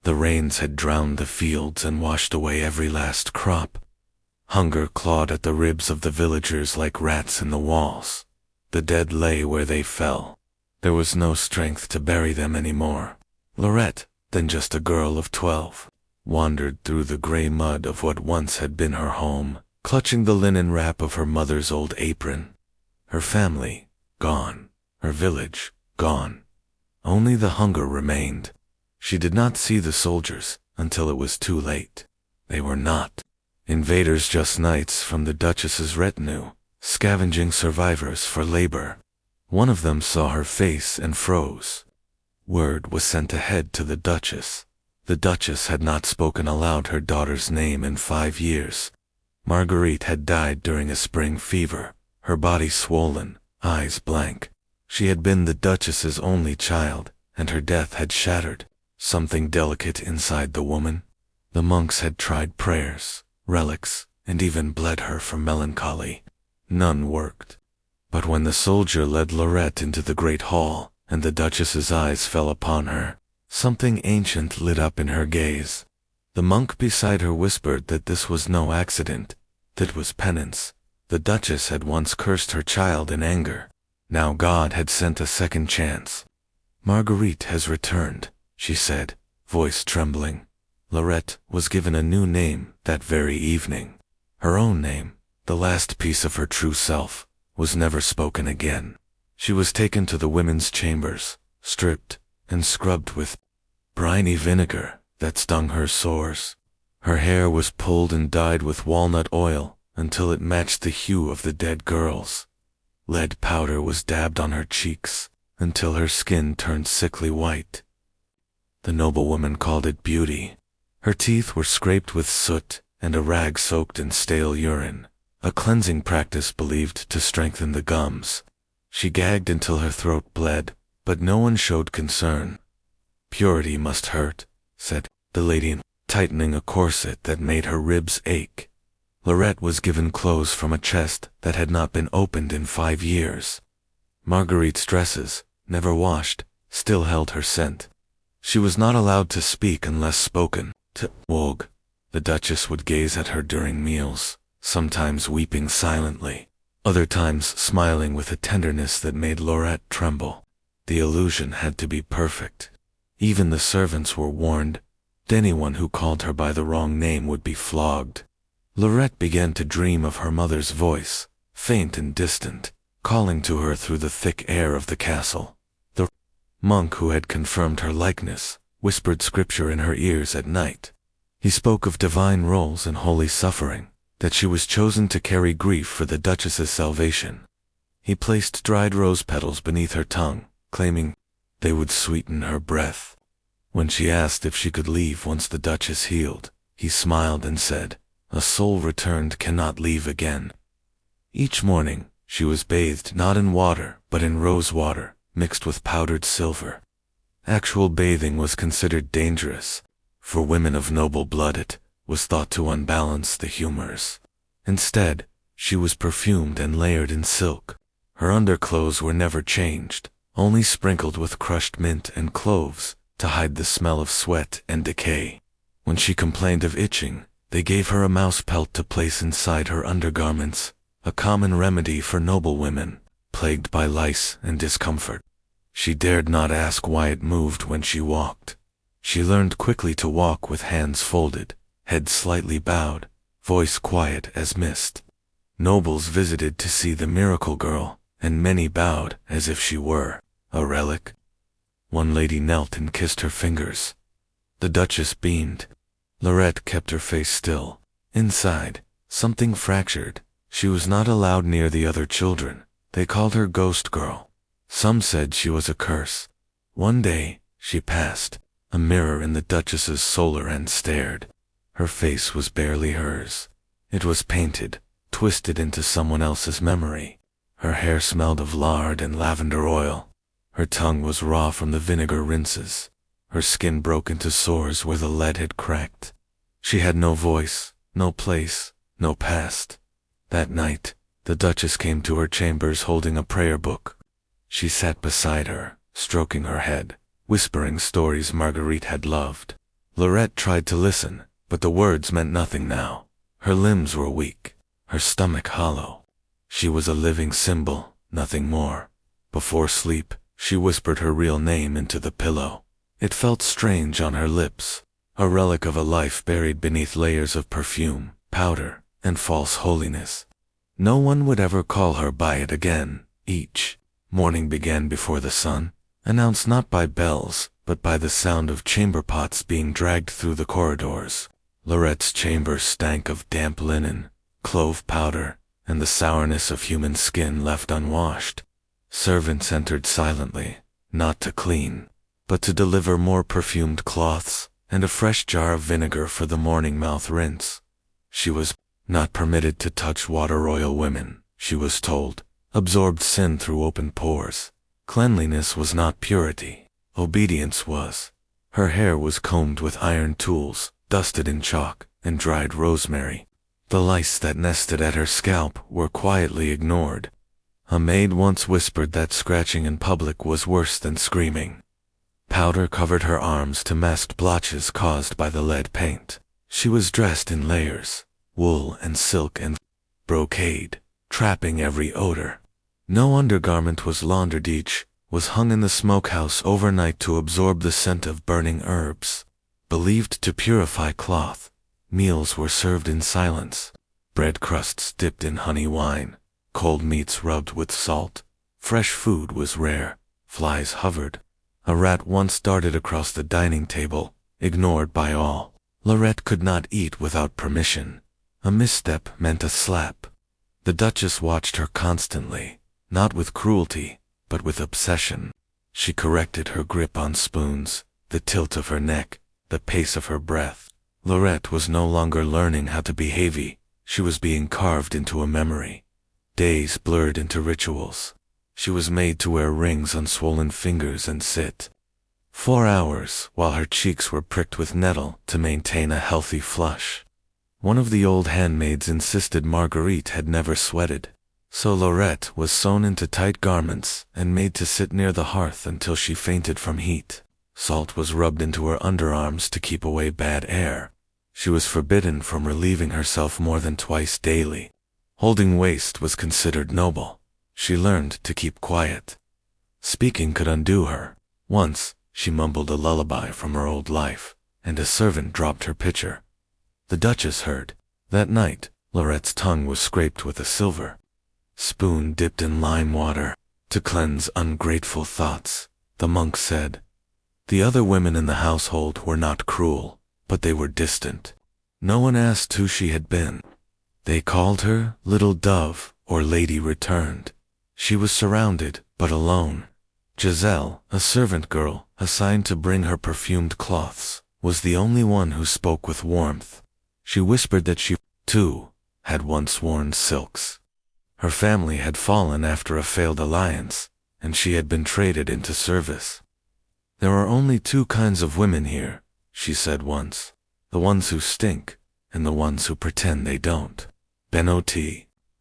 The rains had drowned the fields and washed away every last crop. Hunger clawed at the ribs of the villagers like rats in the walls. The dead lay where they fell. There was no strength to bury them anymore. Lorette, then just a girl of 12, wandered through the gray mud of what once had been her home, clutching the linen wrap of her mother's old apron. Her family, gone. Her village, gone. Only the hunger remained. She did not see the soldiers until it was too late. They were not invaders, just knights from the Duchess's retinue, scavenging survivors for labor. One of them saw her face and froze. Word was sent ahead to the Duchess. The Duchess had not spoken aloud her daughter's name in 5 years. Marguerite had died during a spring fever, her body swollen, eyes blank. She had been the Duchess's only child, and her death had shattered something delicate inside the woman. The monks had tried prayers, relics, and even bled her for melancholy. None worked. But when the soldier led Lorette into the great hall, and the Duchess's eyes fell upon her, something ancient lit up in her gaze. The monk beside her whispered that this was no accident, that was penance. The Duchess had once cursed her child in anger. Now God had sent a second chance. "Marguerite has returned," she said, voice trembling. Lorette was given a new name that very evening. Her own name, the last piece of her true self, was never spoken again. She was taken to the women's chambers, stripped, and scrubbed with briny vinegar that stung her sores. Her hair was pulled and dyed with walnut oil until it matched the hue of the dead girls. Lead powder was dabbed on her cheeks until her skin turned sickly white. The noblewoman called it beauty. Her teeth were scraped with soot and a rag soaked in stale urine, a cleansing practice believed to strengthen the gums. She gagged until her throat bled, but no one showed concern. "Purity must hurt," said the lady, tightening a corset that made her ribs ache. Lorette was given clothes from a chest that had not been opened in 5 years. Marguerite's dresses, never washed, still held her scent. She was not allowed to speak unless spoken to. Wogue. The Duchess would gaze at her during meals, sometimes weeping silently, other times smiling with a tenderness that made Lorette tremble. The illusion had to be perfect. Even the servants were warned. Anyone who called her by the wrong name would be flogged. Lorette began to dream of her mother's voice, faint and distant, calling to her through the thick air of the castle. The monk who had confirmed her likeness whispered scripture in her ears at night. He spoke of divine roles and holy suffering, that she was chosen to carry grief for the Duchess's salvation. He placed dried rose petals beneath her tongue, claiming they would sweeten her breath. When she asked if she could leave once the Duchess healed, he smiled and said, "A soul returned cannot leave again." Each morning, she was bathed not in water, but in rose water, mixed with powdered silver. Actual bathing was considered dangerous. For women of noble blood it was thought to unbalance the humors. Instead, she was perfumed and layered in silk. Her underclothes were never changed, only sprinkled with crushed mint and cloves to hide the smell of sweat and decay. When she complained of itching, they gave her a mouse pelt to place inside her undergarments, a common remedy for noble women, plagued by lice and discomfort. She dared not ask why it moved when she walked. She learned quickly to walk with hands folded, head slightly bowed, voice quiet as mist. Nobles visited to see the miracle girl, and many bowed as if she were a relic. One lady knelt and kissed her fingers. The Duchess beamed. Lorette kept her face still. Inside, something fractured. She was not allowed near the other children. They called her Ghost Girl. Some said she was a curse. One day, she passed. A mirror in the Duchess's solar end stared. Her face was barely hers. It was painted, twisted into someone else's memory. Her hair smelled of lard and lavender oil. Her tongue was raw from the vinegar rinses. Her skin broke into sores where the lead had cracked. She had no voice, no place, no past. That night, the Duchess came to her chambers holding a prayer book. She sat beside her, stroking her head, whispering stories Marguerite had loved. Lorette tried to listen, but the words meant nothing now. Her limbs were weak, her stomach hollow. She was a living symbol, nothing more. Before sleep, she whispered her real name into the pillow. It felt strange on her lips, a relic of a life buried beneath layers of perfume, powder, and false holiness. No one would ever call her by it again. Each morning began before the sun, announced not by bells, but by the sound of chamber pots being dragged through the corridors. Lorette's chamber stank of damp linen, clove powder, and the sourness of human skin left unwashed. Servants entered silently, not to clean, but to deliver more perfumed cloths and a fresh jar of vinegar for the morning mouth rinse. She was not permitted to touch water-royal women, she was told, absorbed sin through open pores. Cleanliness was not purity, obedience was. Her hair was combed with iron tools, dusted in chalk, and dried rosemary. The lice that nested at her scalp were quietly ignored. A maid once whispered that scratching in public was worse than screaming. Powder covered her arms to mask blotches caused by the lead paint. She was dressed in layers, wool and silk and brocade, trapping every odor. No undergarment was laundered, each was hung in the smokehouse overnight to absorb the scent of burning herbs. Believed to purify cloth, meals were served in silence. Bread crusts dipped in honey wine, cold meats rubbed with salt. Fresh food was rare, flies hovered. A rat once darted across the dining table, ignored by all. Lorette could not eat without permission. A misstep meant a slap. The Duchess watched her constantly, not with cruelty, but with obsession. She corrected her grip on spoons, the tilt of her neck, the pace of her breath. Lorette was no longer learning how to be behave, she was being carved into a memory. Days blurred into rituals. She was made to wear rings on swollen fingers and sit 4 hours while her cheeks were pricked with nettle to maintain a healthy flush. One of the old handmaids insisted Marguerite had never sweated, so Lorette was sewn into tight garments and made to sit near the hearth until she fainted from heat. Salt was rubbed into her underarms to keep away bad air. She was forbidden from relieving herself more than twice daily. Holding waste was considered noble. She learned to keep quiet. Speaking could undo her. Once, she mumbled a lullaby from her old life, and a servant dropped her pitcher. The Duchess heard. That night, Lorette's tongue was scraped with a silver spoon dipped in lime water to cleanse ungrateful thoughts, the monk said. The other women in the household were not cruel, but they were distant. No one asked who she had been. They called her Little Dove or Lady Returned. She was surrounded, but alone. Giselle, a servant girl assigned to bring her perfumed cloths, was the only one who spoke with warmth. She whispered that she, too, had once worn silks. Her family had fallen after a failed alliance, and she had been traded into service. There are only 2 kinds of women here, she said once. The ones who stink, and the ones who pretend they don't. Benoit,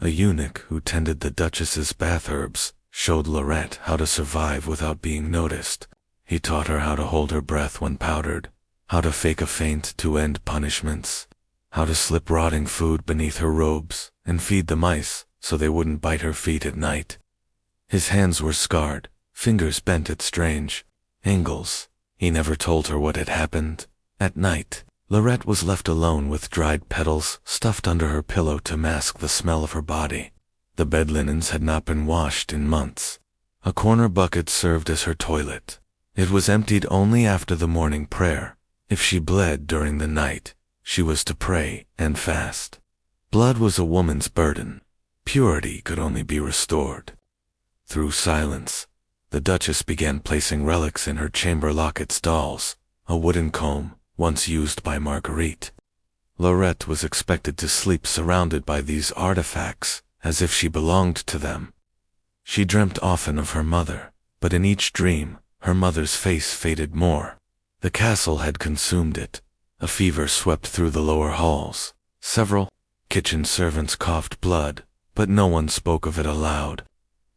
a eunuch who tended the Duchess's bath herbs, showed Lorette how to survive without being noticed. He taught her how to hold her breath when powdered, how to fake a faint to end punishments, how to slip rotting food beneath her robes and feed the mice so they wouldn't bite her feet at night. His hands were scarred, fingers bent at strange angles. He never told her what had happened. At night, Lorette was left alone with dried petals stuffed under her pillow to mask the smell of her body. The bed linens had not been washed in months. A corner bucket served as her toilet. It was emptied only after the morning prayer. If she bled during the night, she was to pray and fast. Blood was a woman's burden. Purity could only be restored through silence. The Duchess began placing relics in her chamber locket's dolls, a wooden comb, once used by Marguerite. Lorette was expected to sleep surrounded by these artifacts, as if she belonged to them. She dreamt often of her mother, but in each dream, her mother's face faded more. The castle had consumed it. A fever swept through the lower halls. Several kitchen servants coughed blood, but no one spoke of it aloud.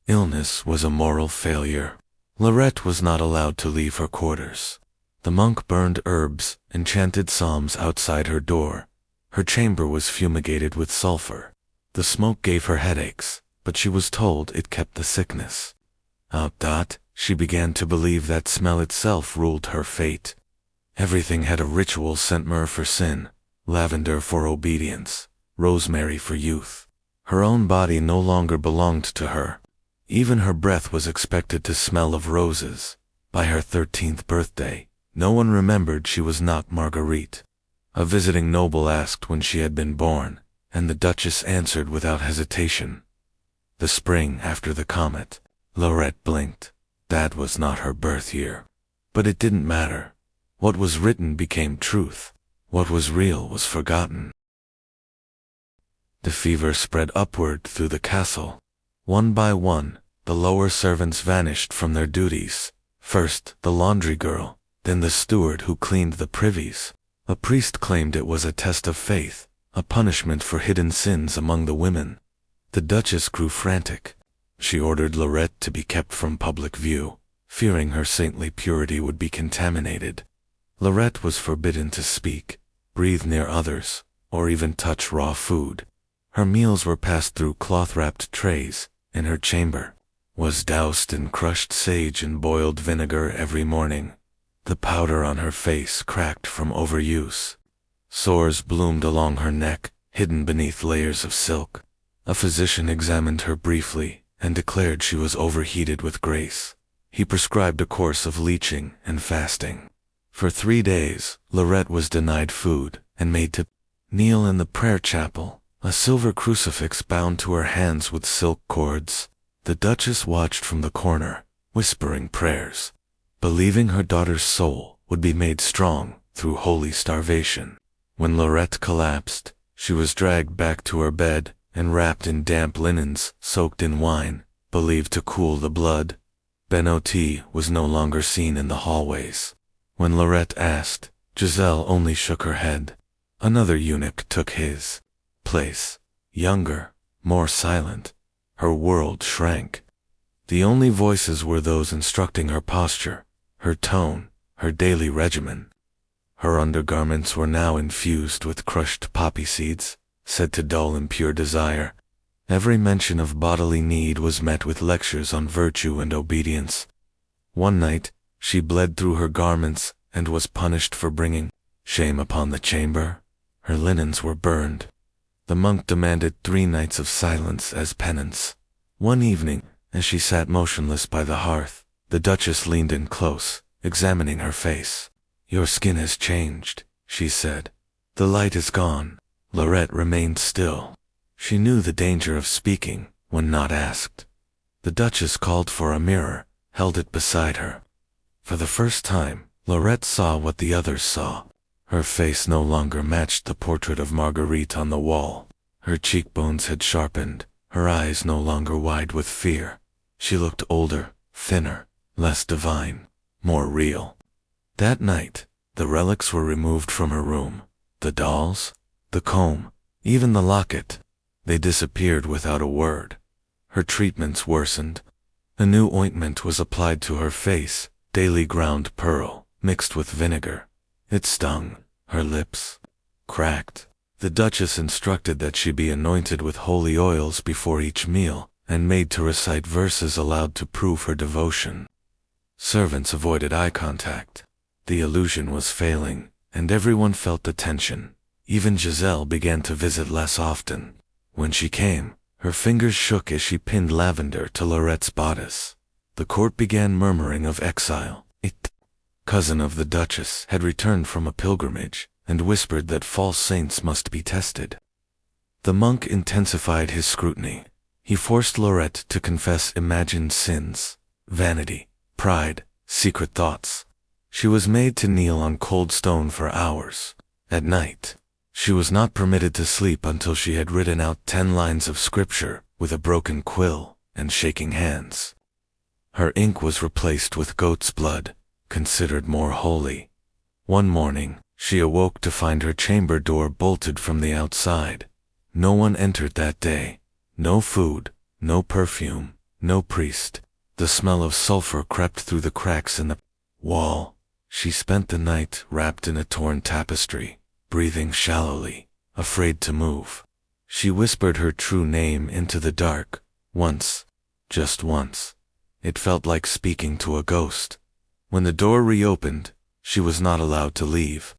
Illness was a moral failure. Lorette was not allowed to leave her quarters. The monk burned herbs and chanted psalms outside her door. Her chamber was fumigated with sulfur. The smoke gave her headaches, but she was told it kept the sickness out. She began to believe that smell itself ruled her fate. Everything had a ritual: scent myrrh for sin, lavender for obedience, rosemary for youth. Her own body no longer belonged to her. Even her breath was expected to smell of roses. By her 13th birthday, no one remembered she was not Marguerite. A visiting noble asked when she had been born, and the Duchess answered without hesitation. The spring after the comet. Laurette blinked. That was not her birth year. But it didn't matter. What was written became truth. What was real was forgotten. The fever spread upward through the castle. One by one, the lower servants vanished from their duties. First, the laundry girl, then the steward who cleaned the privies. A priest claimed it was a test of faith, a punishment for hidden sins among the women. The Duchess grew frantic. She ordered Laurette to be kept from public view, fearing her saintly purity would be contaminated. Laurette was forbidden to speak, breathe near others, or even touch raw food. Her meals were passed through cloth-wrapped trays, and her chamber was doused in crushed sage and boiled vinegar every morning. The powder on her face cracked from overuse. Sores bloomed along her neck, hidden beneath layers of silk. A physician examined her briefly and declared she was overheated with grace. He prescribed a course of leeching and fasting. For 3 days, Laurette was denied food and made to kneel in the prayer chapel, a silver crucifix bound to her hands with silk cords. The Duchess watched from the corner, whispering prayers, believing her daughter's soul would be made strong through holy starvation. When Laurette collapsed, she was dragged back to her bed and wrapped in damp linens soaked in wine, believed to cool the blood. Benoît was no longer seen in the hallways. When Laurette asked, Giselle only shook her head. Another eunuch took his place, younger, more silent. Her world shrank. The only voices were those instructing her posture, her tone, her daily regimen. Her undergarments were now infused with crushed poppy seeds, said to dull impure desire. Every mention of bodily need was met with lectures on virtue and obedience. One night, she bled through her garments and was punished for bringing shame upon the chamber. Her linens were burned. The monk demanded 3 nights of silence as penance. One evening, as she sat motionless by the hearth, the Duchess leaned in close, examining her face. "Your skin has changed," she said. "The light is gone." Laurette remained still. She knew the danger of speaking when not asked. The Duchess called for a mirror, held it beside her. For the first time, Laurette saw what the others saw. Her face no longer matched the portrait of Marguerite on the wall. Her cheekbones had sharpened, her eyes no longer wide with fear. She looked older, thinner, less divine, more real. That night, the relics were removed from her room. The dolls, the comb, even the locket. They disappeared without a word. Her treatments worsened. A new ointment was applied to her face, daily ground pearl, mixed with vinegar. It stung. Her lips cracked. The Duchess instructed that she be anointed with holy oils before each meal, and made to recite verses aloud to prove her devotion. Servants avoided eye contact. The illusion was failing, and everyone felt the tension. Even Giselle began to visit less often. When she came, her fingers shook as she pinned lavender to Laurette's bodice. The court began murmuring of exile. It, cousin of the Duchess, had returned from a pilgrimage, and whispered that false saints must be tested. The monk intensified his scrutiny. He forced Laurette to confess imagined sins, vanity, pride, secret thoughts. She was made to kneel on cold stone for hours. At night, she was not permitted to sleep until she had written out 10 lines of scripture with a broken quill and shaking hands. Her ink was replaced with goat's blood, considered more holy. One morning, she awoke to find her chamber door bolted from the outside. No one entered that day. No food, no perfume, no priest. The smell of sulfur crept through the cracks in the wall. She spent the night wrapped in a torn tapestry, breathing shallowly, afraid to move. She whispered her true name into the dark, once, just once. It felt like speaking to a ghost. When the door reopened, she was not allowed to leave.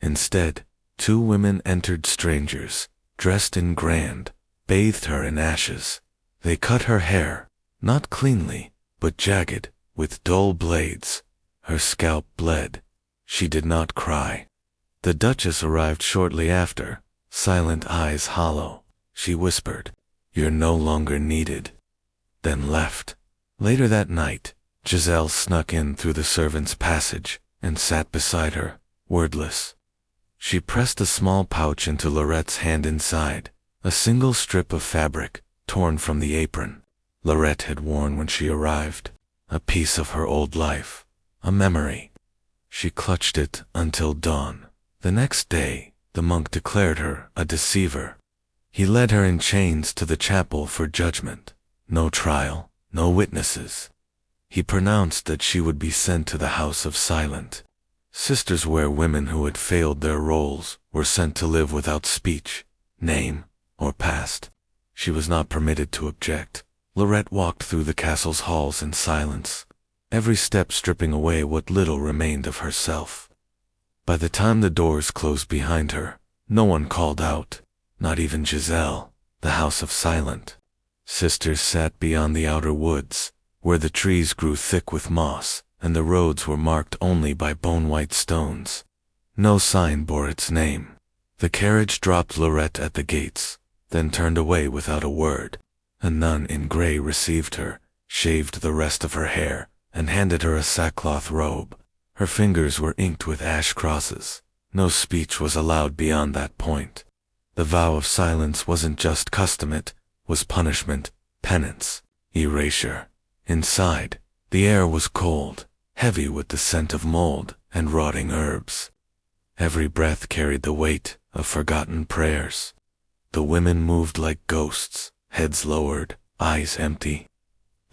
Instead, 2 women entered, strangers, dressed in grand, bathed her in ashes. They cut her hair, not cleanly, but jagged, with dull blades. Her scalp bled. She did not cry. The Duchess arrived shortly after, silent eyes hollow. She whispered, "You're no longer needed," then left. Later that night, Giselle snuck in through the servants' passage and sat beside her, wordless. She pressed a small pouch into Laurette's hand. Inside, a single strip of fabric, torn from the apron Laurette had worn when she arrived. A piece of her old life, a memory. She clutched it until dawn. The next day, the monk declared her a deceiver. He led her in chains to the chapel for judgment. No trial, no witnesses. He pronounced that she would be sent to the House of Silent. Sisters, where women who had failed their roles were sent to live without speech, name, or past. She was not permitted to object. Laurette walked through the castle's halls in silence, every step stripping away what little remained of herself. By the time the doors closed behind her, no one called out, not even Giselle. The House of Silent. Sisters sat beyond the outer woods, where the trees grew thick with moss, and the roads were marked only by bone-white stones. No sign bore its name. The carriage dropped Laurette at the gates, then turned away without a word. A nun in gray received her, shaved the rest of her hair, and handed her a sackcloth robe. Her fingers were inked with ash crosses. No speech was allowed beyond that point. The vow of silence wasn't just custom, it was punishment, penance, erasure. Inside, the air was cold, heavy with the scent of mold and rotting herbs. Every breath carried the weight of forgotten prayers. The women moved like ghosts, heads lowered, eyes empty.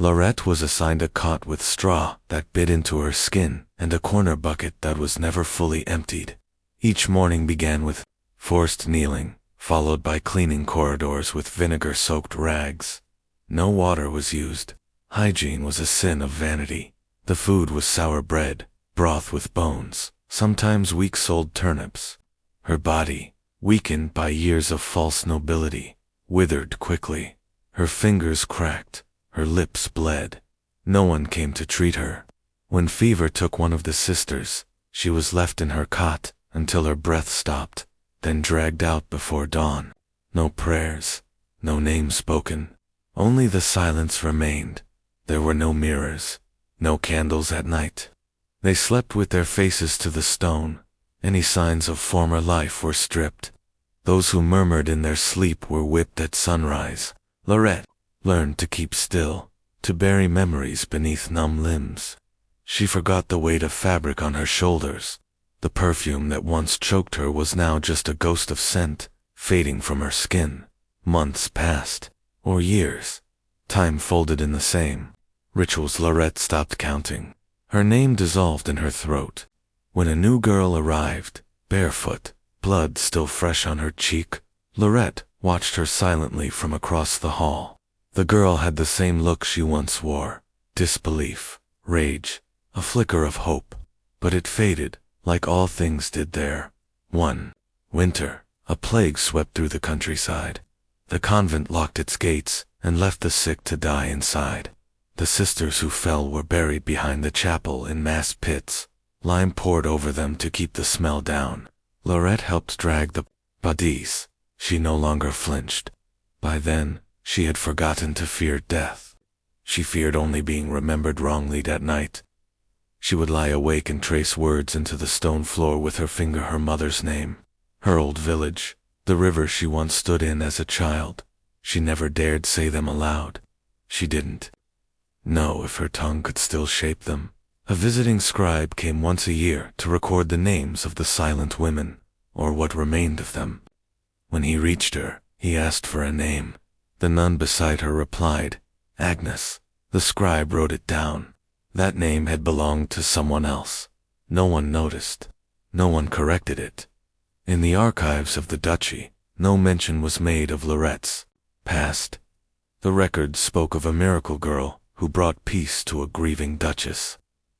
Laurette was assigned a cot with straw that bit into her skin and a corner bucket that was never fully emptied. Each morning began with forced kneeling, followed by cleaning corridors with vinegar-soaked rags. No water was used. Hygiene was a sin of vanity. The food was sour bread, broth with bones, sometimes weak-souled turnips. Her body, weakened by years of false nobility, withered quickly. Her fingers cracked, her lips bled. No one came to treat her. When fever took one of the sisters, she was left in her cot until her breath stopped, then dragged out before dawn. No prayers, no name spoken. Only the silence remained. There were no mirrors, no candles at night. They slept with their faces to the stone. Any signs of former life were stripped. Those who murmured in their sleep were whipped at sunrise. Laurette learned to keep still, to bury memories beneath numb limbs. She forgot the weight of fabric on her shoulders. The perfume that once choked her was now just a ghost of scent, fading from her skin. Months passed, or years. Time folded in the same. Rituals Laurette stopped counting. Her name dissolved in her throat. When a new girl arrived, barefoot, blood still fresh on her cheek, Laurette watched her silently from across the hall. The girl had the same look she once wore, disbelief, rage, a flicker of hope. But it faded, like all things did there. One winter, a plague swept through the countryside. The convent locked its gates and left the sick to die inside. The sisters who fell were buried behind the chapel in mass pits. Lime poured over them to keep the smell down. Laurette helped drag the bodies. She no longer flinched. By then, she had forgotten to fear death. She feared only being remembered wrongly that night. She would lie awake and trace words into the stone floor with her finger, her mother's name, her old village, the river she once stood in as a child. She never dared say them aloud. She didn't know if her tongue could still shape them. A visiting scribe came once a year to record the names of the silent women, or what remained of them. When he reached her, he asked for a name. The nun beside her replied, "Agnes." The scribe wrote it down. That name had belonged to someone else. No one noticed. No one corrected it. In the archives of the duchy, no mention was made of Lorette's past. The records spoke of a miracle girl who brought peace to a grieving duchess.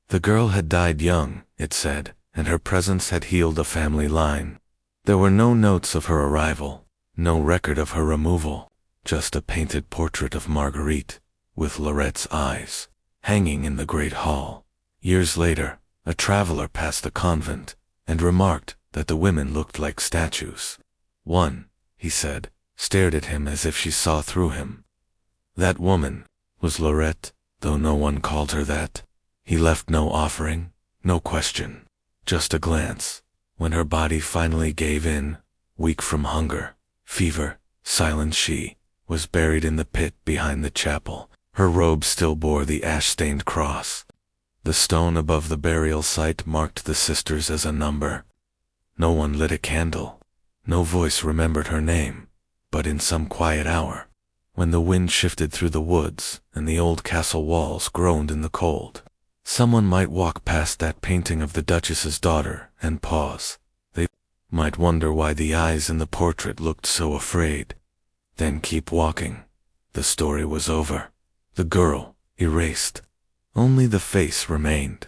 The girl had died young, it said, and her presence had healed a family line. There were no notes of her arrival, no record of her removal, just a painted portrait of Marguerite, with Lorette's eyes, hanging in the great hall. Years later, a traveler passed the convent and remarked that the women looked like statues. One, he said, stared at him as if she saw through him. That woman was Lorette, though no one called her that. He left no offering, no question, just a glance. When her body finally gave in, weak from hunger, fever, silent, she was buried in the pit behind the chapel. Her robe still bore the ash-stained cross. The stone above the burial site marked the sisters as a number. No one lit a candle. No voice remembered her name. But in some quiet hour, when the wind shifted through the woods and the old castle walls groaned in the cold, someone might walk past that painting of the Duchess's daughter and pause. They might wonder why the eyes in the portrait looked so afraid. Then keep walking. The story was over. The girl erased. Only the face remained.